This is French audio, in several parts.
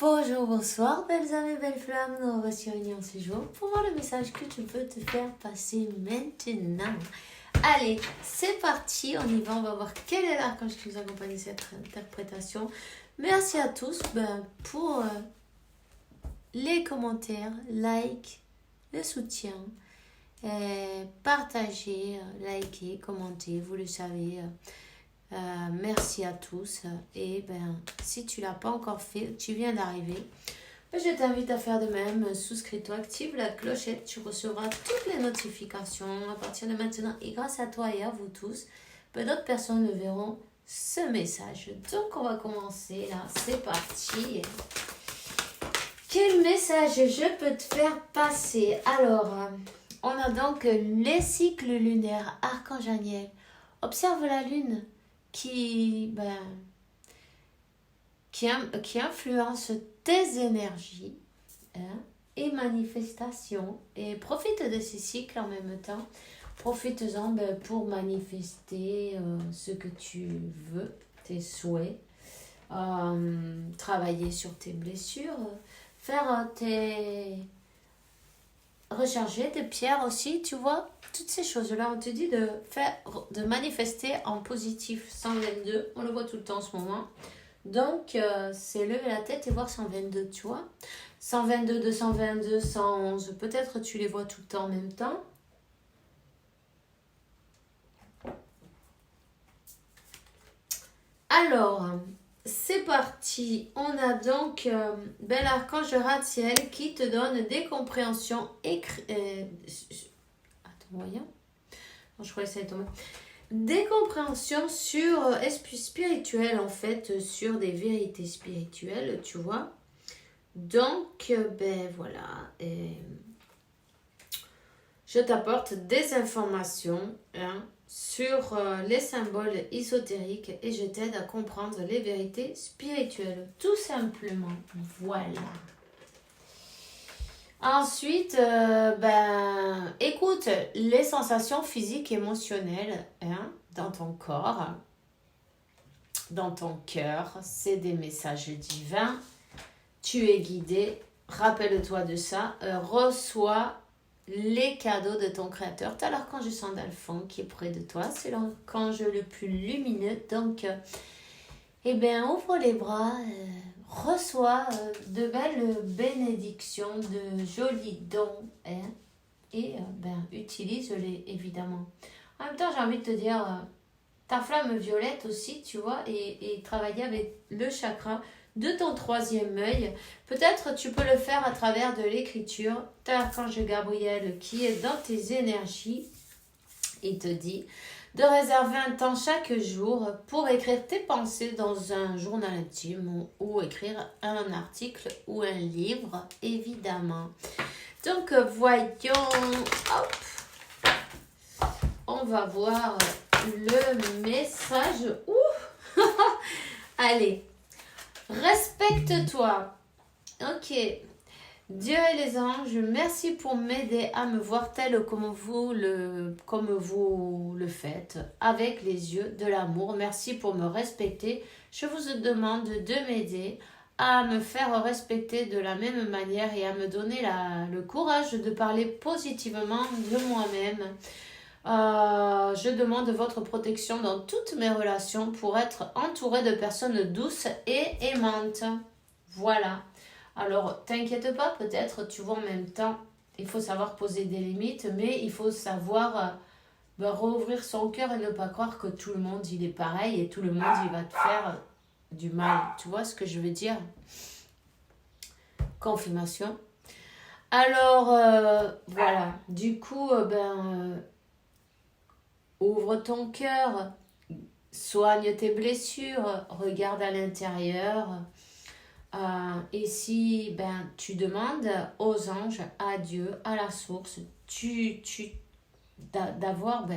Bonjour, bonsoir, belles âmes et belles flammes. Nous voici réunis en ce jour pour voir le message que tu peux te faire passer maintenant. Allez, c'est parti, on y va. On va voir quel est l'archange qui nous accompagne cette interprétation. Merci à tous pour les commentaires, likes, le soutien. Partagez, likez, commentez, vous le savez. Merci à tous. Et si tu l'as pas encore fait, tu viens d'arriver, je t'invite à faire de même. Souscris-toi, active la clochette, tu recevras toutes les notifications à partir de maintenant. Et grâce à toi et à vous tous, d'autres personnes le verront ce message. Donc on va commencer là, c'est parti. Quel message je peux te faire passer? Alors, on a donc les cycles lunaires, archange Aniel. Observe la lune qui influence tes énergies et manifestations. Et profite de ces cycles en même temps. Profites-en pour manifester ce que tu veux, tes souhaits. Travailler sur tes blessures. Faire recharger tes pierres aussi, tu vois. Toutes ces choses-là, on te dit de manifester en positif. 122, on le voit tout le temps en ce moment. Donc, c'est lever la tête et voir 122, tu vois. 122, 222, 111, peut-être tu les vois tout le temps en même temps. Alors, c'est parti. On a donc bel archange Ratziel qui te donne des compréhensions voyons. Non, je croyais que ça allait tomber. Des compréhensions sur esprit spirituel, en fait, sur des vérités spirituelles, tu vois. Donc, voilà. Je t'apporte des informations sur les symboles ésotériques et je t'aide à comprendre les vérités spirituelles, tout simplement. Voilà. Ensuite, écoute les sensations physiques, émotionnelles dans ton corps, dans ton cœur. C'est des messages divins. Tu es guidé. Rappelle-toi de ça. Reçois les cadeaux de ton créateur. Tu as l'archange Sandalphon qui est près de toi. C'est l'archange le plus lumineux. Donc, ouvre les bras. Reçois de belles bénédictions, de jolis dons et utilise-les évidemment. En même temps, j'ai envie de te dire, ta flamme violette aussi, tu vois, et travailler avec le chakra de ton troisième œil. Peut-être tu peux le faire à travers de l'écriture. Tu as l'archange Gabriel qui est dans tes énergies. Il te dit de réserver un temps chaque jour pour écrire tes pensées dans un journal intime ou écrire un article ou un livre, évidemment. Donc, voyons. Hop. On va voir le message. Ouh. Allez. Respecte-toi. Ok. Dieu et les anges, merci pour m'aider à me voir tel comme vous le faites, avec les yeux de l'amour. Merci pour me respecter. Je vous demande de m'aider à me faire respecter de la même manière et à me donner le courage de parler positivement de moi-même. Je demande votre protection dans toutes mes relations pour être entourée de personnes douces et aimantes. Voilà. Alors, t'inquiète pas, peut-être, tu vois, en même temps, il faut savoir poser des limites, mais il faut savoir rouvrir son cœur et ne pas croire que tout le monde, il est pareil et tout le monde, il va te faire du mal. Tu vois ce que je veux dire? Confirmation. Alors, voilà. Du coup, ouvre ton cœur, soigne tes blessures, regarde à l'intérieur. Et si tu demandes aux anges, à Dieu, à la source, d'avoir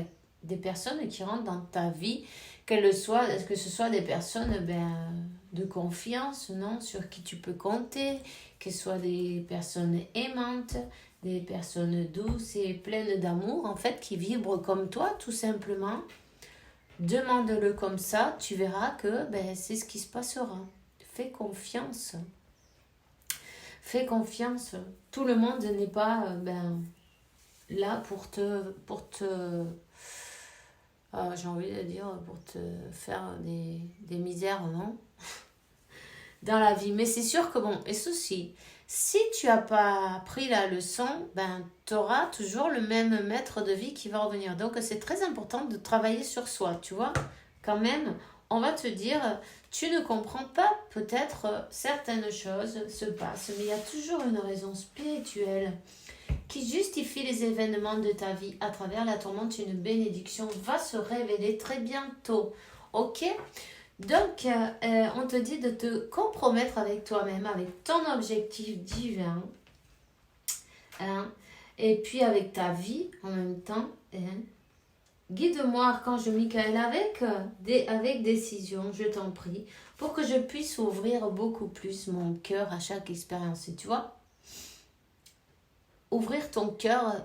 des personnes qui rentrent dans ta vie, que ce soit des personnes de confiance, non, sur qui tu peux compter, que ce soit des personnes aimantes, des personnes douces et pleines d'amour, en fait, qui vibrent comme toi, tout simplement. Demande-le comme ça, tu verras que c'est ce qui se passera. Fais confiance. Fais confiance. Tout le monde n'est pas là pour te j'ai envie de dire, pour te faire des misères, non? Dans la vie. Mais c'est sûr que bon, et ceci, si tu n'as pas appris la leçon, tu auras toujours le même maître de vie qui va revenir. Donc c'est très important de travailler sur soi, tu vois. Quand même, on va te dire, tu ne comprends pas, peut-être certaines choses se passent, mais il y a toujours une raison spirituelle qui justifie les événements de ta vie à travers la tourmente. Une bénédiction va se révéler très bientôt. Ok? Donc, on te dit de te compromettre avec toi-même, avec ton objectif divin, hein, et puis avec ta vie en même temps. Hein. Guide-moi, Archange Michael, avec décision, je t'en prie, pour que je puisse ouvrir beaucoup plus mon cœur à chaque expérience. Et tu vois, ouvrir ton cœur,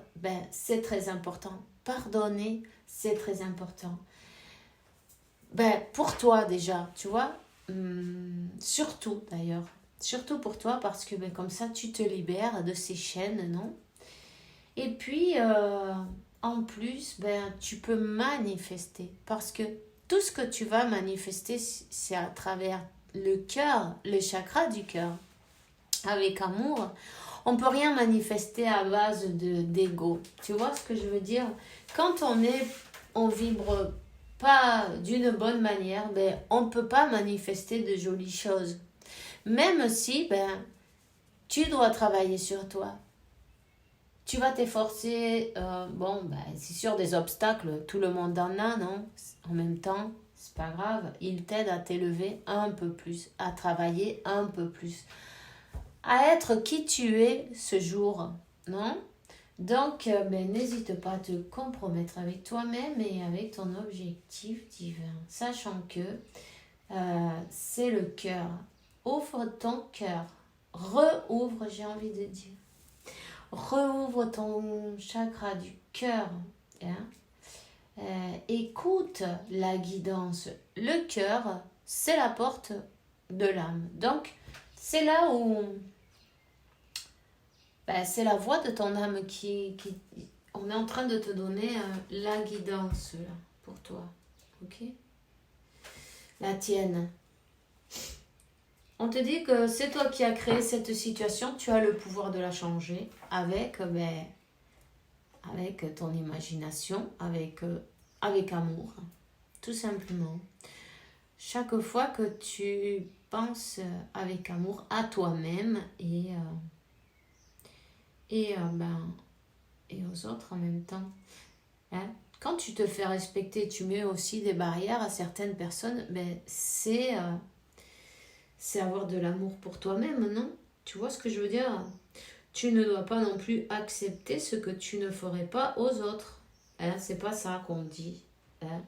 c'est très important. Pardonner, c'est très important. Pour toi déjà, tu vois, surtout d'ailleurs, surtout pour toi parce que comme ça tu te libères de ces chaînes, non? Et puis en plus, tu peux manifester parce que tout ce que tu vas manifester, c'est à travers le cœur, le chakra du cœur. Avec amour, on peut rien manifester à base d'ego. Tu vois ce que je veux dire? Quand on vibre pas d'une bonne manière, on ne peut pas manifester de jolies choses. Même si tu dois travailler sur toi. Tu vas t'efforcer, c'est sûr des obstacles, tout le monde en a, non? En même temps, c'est pas grave, il t'aide à t'élever un peu plus, à travailler un peu plus, à être qui tu es ce jour, non? Donc, n'hésite pas à te compromettre avec toi-même et avec ton objectif divin, sachant que c'est le cœur. Ouvre ton cœur, rouvre, j'ai envie de dire. Rouvre ton chakra du cœur. Hein? Écoute la guidance. Le cœur, c'est la porte de l'âme. Donc, c'est là où... c'est la voix de ton âme qui... On est en train de te donner la guidance là, pour toi. Ok? La tienne. On te dit que c'est toi qui as créé cette situation, tu as le pouvoir de la changer avec ton imagination, avec amour, tout simplement. Chaque fois que tu penses avec amour à toi-même et aux autres en même temps. Hein? Quand tu te fais respecter, tu mets aussi des barrières à certaines personnes, c'est avoir de l'amour pour toi-même, non? Tu vois ce que je veux dire? Tu ne dois pas non plus accepter ce que tu ne ferais pas aux autres. Hein? C'est pas ça qu'on dit. Hein?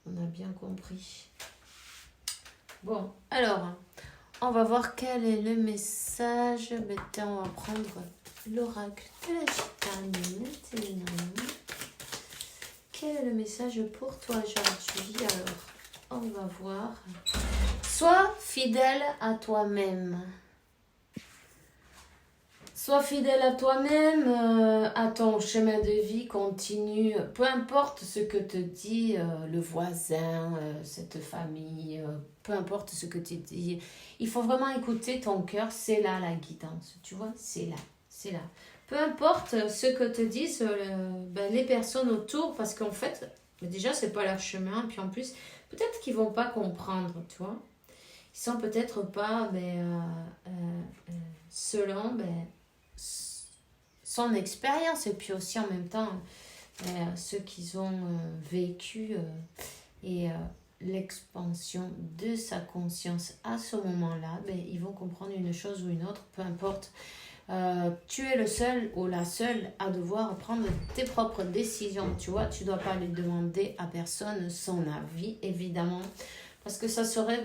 On a bien compris. Bon, alors, on va voir quel est le message. Maintenant, on va prendre l'oracle de la gitane maintenant. Quel est le message pour toi aujourd'hui? Alors, on va voir. Sois fidèle à toi-même. Sois fidèle à toi-même, à ton chemin de vie continue. Peu importe ce que te dit le voisin, cette famille, peu importe ce que tu dis. Il faut vraiment écouter ton cœur, c'est là la guidance, tu vois, c'est là. Peu importe ce que te disent les personnes autour, parce qu'en fait, déjà, c'est pas leur chemin, puis en plus, peut-être qu'ils vont pas comprendre, tu vois. Ils sont peut-être pas selon son expérience et puis aussi en même temps ceux qu'ils ont vécu et l'expansion de sa conscience à ce moment-là, ils vont comprendre une chose ou une autre, peu importe. Tu es le seul ou la seule à devoir prendre tes propres décisions, tu vois, tu dois pas aller demander à personne son avis, évidemment, parce que ça serait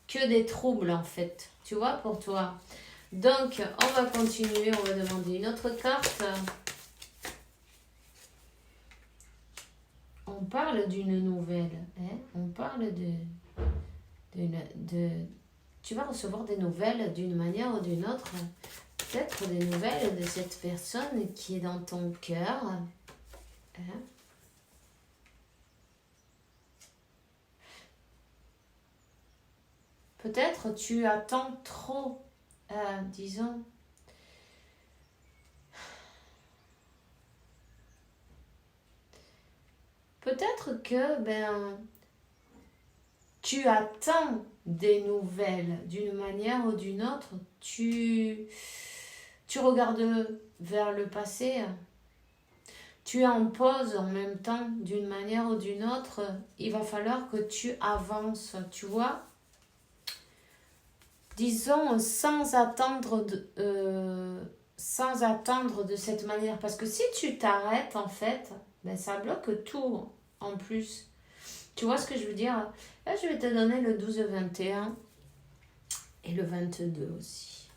que des troubles en fait, tu vois, pour toi. Donc, on va continuer, on va demander une autre carte. On parle d'une nouvelle, hein? On parle tu vas recevoir des nouvelles d'une manière ou d'une autre. Peut-être des nouvelles de cette personne qui est dans ton cœur. Hein? Peut-être tu attends trop, disons. Peut-être que tu attends des nouvelles d'une manière ou d'une autre. Tu regardes vers le passé. Tu es en pause en même temps d'une manière ou d'une autre. Il va falloir que tu avances, tu vois. Disons sans attendre de cette manière. Parce que si tu t'arrêtes, en fait, ça bloque tout en plus. Tu vois ce que je veux dire? Là, je vais te donner le 12-21 et le 22 aussi.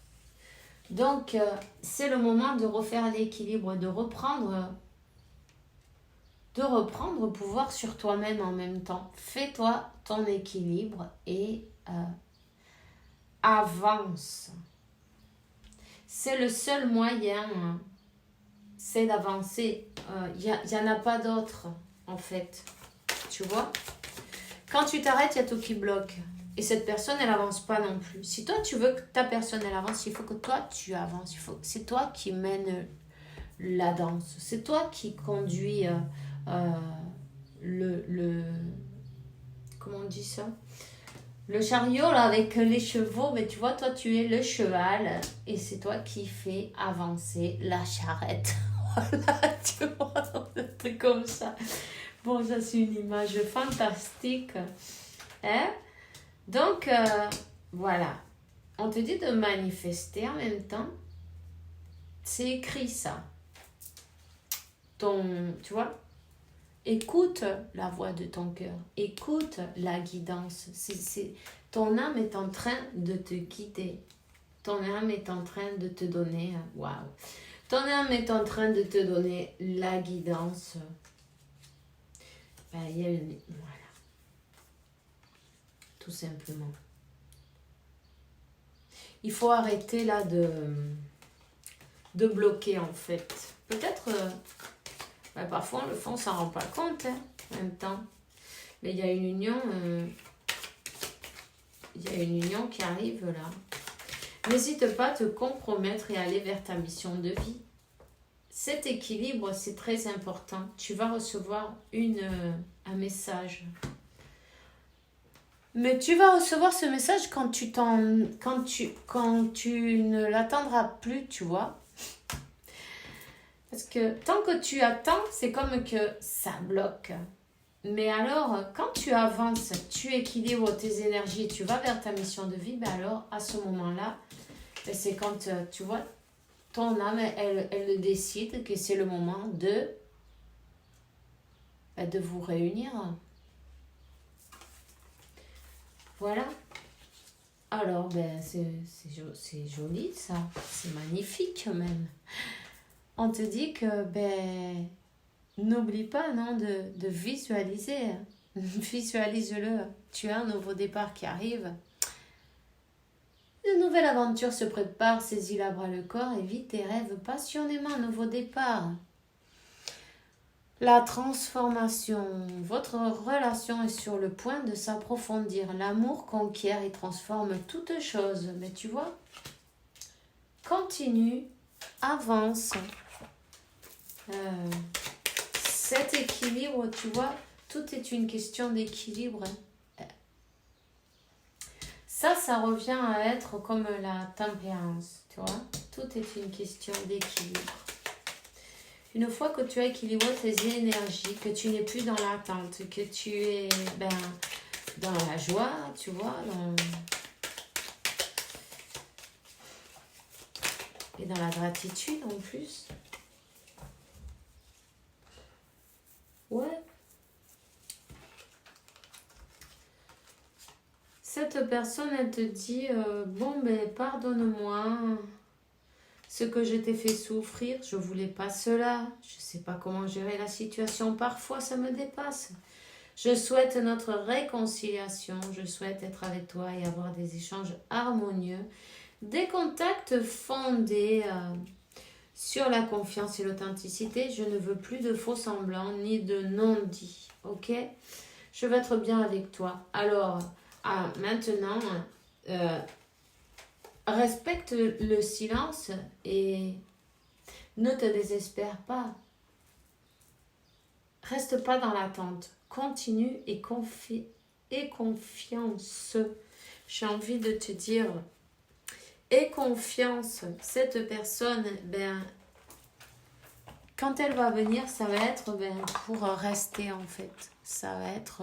Donc, c'est le moment de refaire l'équilibre, de reprendre pouvoir sur toi-même en même temps. Fais-toi ton équilibre et avance. C'est le seul moyen, c'est d'avancer. Il y en a pas d'autre, en fait. Tu vois? Quand tu t'arrêtes, il y a tout qui bloque. Et cette personne, elle avance pas non plus. Si toi, tu veux que ta personne, elle avance, il faut que toi, tu avances. C'est toi qui mène la danse. C'est toi qui conduis comment on dit ça? Le chariot là avec les chevaux, mais tu vois, toi tu es le cheval et c'est toi qui fais avancer la charrette. Voilà, tu vois, un truc comme ça. Bon, ça c'est une image fantastique. Hein? Donc, voilà. On te dit de manifester en même temps. C'est écrit ça. Tu vois? Écoute la voix de ton cœur. Écoute la guidance. Ton âme est en train de te guider. Ton âme est en train de te donner... Waouh! Ton âme est en train de te donner la guidance. Voilà. Tout simplement. Il faut arrêter là de bloquer en fait. Peut-être... parfois, le fond, on s'en rend pas compte, hein, en même temps. Mais il y a une union qui arrive là. N'hésite pas à te compromettre et aller vers ta mission de vie. Cet équilibre, c'est très important. Tu vas recevoir un message. Mais tu vas recevoir ce message quand tu ne l'attendras plus, tu vois. Parce que tant que tu attends, c'est comme que ça bloque. Mais alors, quand tu avances, tu équilibres tes énergies, tu vas vers ta mission de vie, alors à ce moment-là, c'est quand, tu vois, ton âme, elle décide que c'est le moment de vous réunir. Voilà. Alors, c'est joli ça, c'est magnifique même. On te dit que, n'oublie pas, non, de visualiser. Visualise-le. Tu as un nouveau départ qui arrive. Une nouvelle aventure se prépare, saisis-la à bras le corps et vis tes rêves passionnément. Un nouveau départ. La transformation. Votre relation est sur le point de s'approfondir. L'amour conquiert et transforme toute chose. Mais tu vois, continue, avance. Cet équilibre, tu vois, tout est une question d'équilibre. Ça revient à être comme la tempérance, tu vois. Tout est une question d'équilibre. Une fois que tu as équilibré tes énergies, que tu n'es plus dans l'attente, que tu es dans la joie, tu vois, et dans la gratitude en plus. Ouais. Cette personne, elle te dit, pardonne-moi ce que je t'ai fait souffrir, je voulais pas cela, je sais pas comment gérer la situation, parfois ça me dépasse. Je souhaite notre réconciliation. Je souhaite être avec toi et avoir des échanges harmonieux. Des contacts fondés sur la confiance et l'authenticité. Je ne veux plus de faux semblants ni de non-dits. Ok? Je veux être bien avec toi. Alors, maintenant, respecte le silence et ne te désespère pas. Reste pas dans l'attente. Continue et confiance. J'ai envie de te dire, aie confiance. Cette personne, quand elle va venir, ça va être pour rester en fait. Ça va être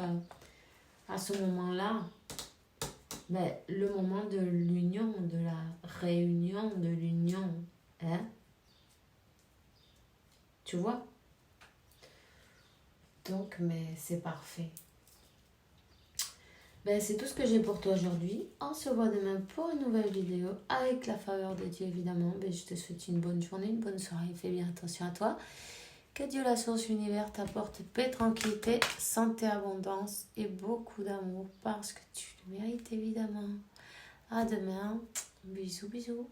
à ce moment-là, le moment de l'union, de la réunion, de l'union. Hein? Tu vois? Donc, mais c'est parfait. C'est tout ce que j'ai pour toi aujourd'hui. On se voit demain pour une nouvelle vidéo. Avec la faveur de Dieu, évidemment. Je te souhaite une bonne journée, une bonne soirée. Fais bien attention à toi. Que Dieu, la source, l'univers, t'apporte paix, tranquillité, santé, abondance et beaucoup d'amour. Parce que tu le mérites, évidemment. À demain. Bisous, bisous.